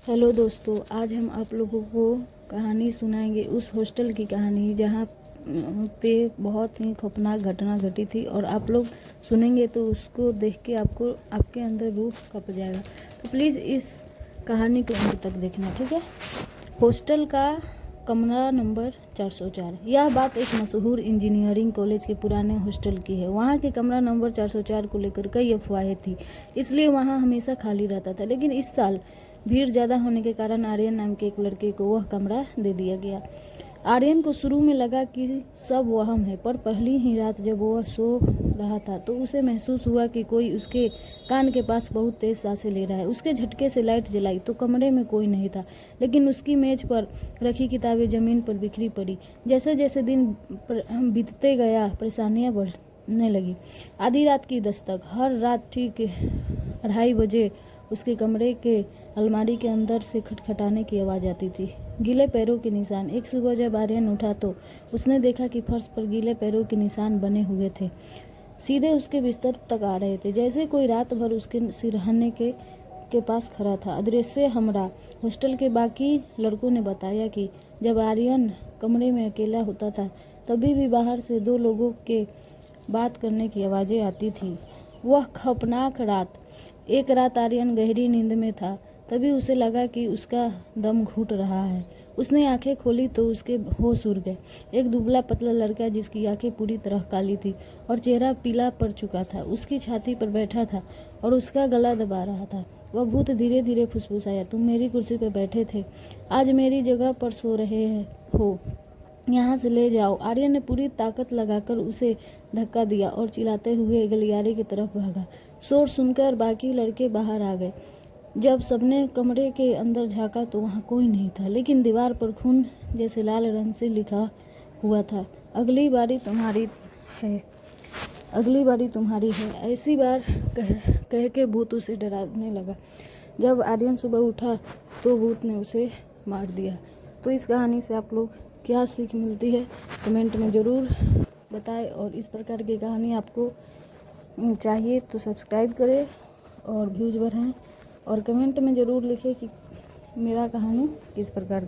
Hello दोस्तों, आज हम आप लोगों को कहानी सुनाएंगे उस हॉस्टल की कहानी जहाँ पे बहुत ही खौफनाक घटना घटी थी। और आप लोग सुनेंगे तो उसको देख के आपको आपके अंदर रूह कँप जाएगा। तो प्लीज़ इस कहानी को अंत तक देखना, ठीक है। हॉस्टल का कमरा नंबर 404। यह बात एक मशहूर इंजीनियरिंग कॉलेज के पुराने हॉस्टल की है। वहाँ के कमरा नंबर 404 को लेकर कई अफवाहें थी, इसलिए वहाँ हमेशा खाली रहता था। लेकिन इस साल भीड़ ज़्यादा होने के कारण आर्यन नाम के एक लड़के को वह कमरा दे दिया गया। आर्यन को शुरू में लगा कि सब वहम है, पर पहली ही रात जब वह सो रहा था तो उसे महसूस हुआ कि कोई उसके कान के पास बहुत तेज सांसें ले रहा है। उसके झटके से लाइट जलाई तो कमरे में कोई नहीं था, लेकिन उसकी मेज पर रखी किताबें जमीन पर बिखरी पड़ी। जैसे जैसे दिन बीतते गया, परेशानियां बढ़ने लगी। आधी रात की दस्तक। हर रात ठीक 2:30 बजे उसके कमरे के अलमारी के अंदर से खटखटाने की आवाज़ आती थी। गीले पैरों के निशान। एक सुबह जब आर्यन उठा तो उसने देखा कि फर्श पर गीले पैरों के निशान बने हुए थे, सीधे उसके बिस्तर तक आ रहे थे, जैसे कोई रात भर उसके सिरहाने के पास खड़ा था। अदृश्य हमरा। हॉस्टल के बाकी लड़कों ने बताया कि जब आर्यन कमरे में अकेला होता था तभी भी बाहर से दो लोगों के बात करने की आवाज़ें आती थी। वह खौफनाक रात। एक रात आर्यन गहरी नींद में था, तभी उसे लगा कि उसका दम घुट रहा है। उसने आंखें खोली तो उसके होश उड़ गए। एक दुबला पतला लड़का जिसकी आंखें पूरी तरह काली थी और चेहरा पीला पड़ चुका था, उसकी छाती पर बैठा था और उसका गला दबा रहा था। वह भूत धीरे धीरे फुसफुसाया, तुम मेरी कुर्सी पर बैठे थे, आज मेरी जगह पर सो रहे हो, यहाँ से ले जाओ। आर्यन ने पूरी ताकत लगाकर उसे धक्का दिया और चिल्लाते हुए गलियारे की तरफ भागा। शोर सुनकर बाकी लड़के बाहर आ गए। जब सबने कमरे के अंदर झांका तो वहाँ कोई नहीं था, लेकिन दीवार पर खून जैसे लाल रंग से लिखा हुआ था, अगली बारी तुम्हारी है, अगली बारी तुम्हारी है। ऐसी बार कह के भूत उसे डराने लगा। जब आर्यन सुबह उठा तो भूत ने उसे मार दिया। तो इस कहानी से आप लोग क्या सीख मिलती है कमेंट में ज़रूर बताएं। और इस प्रकार की कहानी आपको चाहिए तो सब्सक्राइब करें और व्यूज बढ़ाएं, और कमेंट में ज़रूर लिखें कि मेरा कहानी किस प्रकार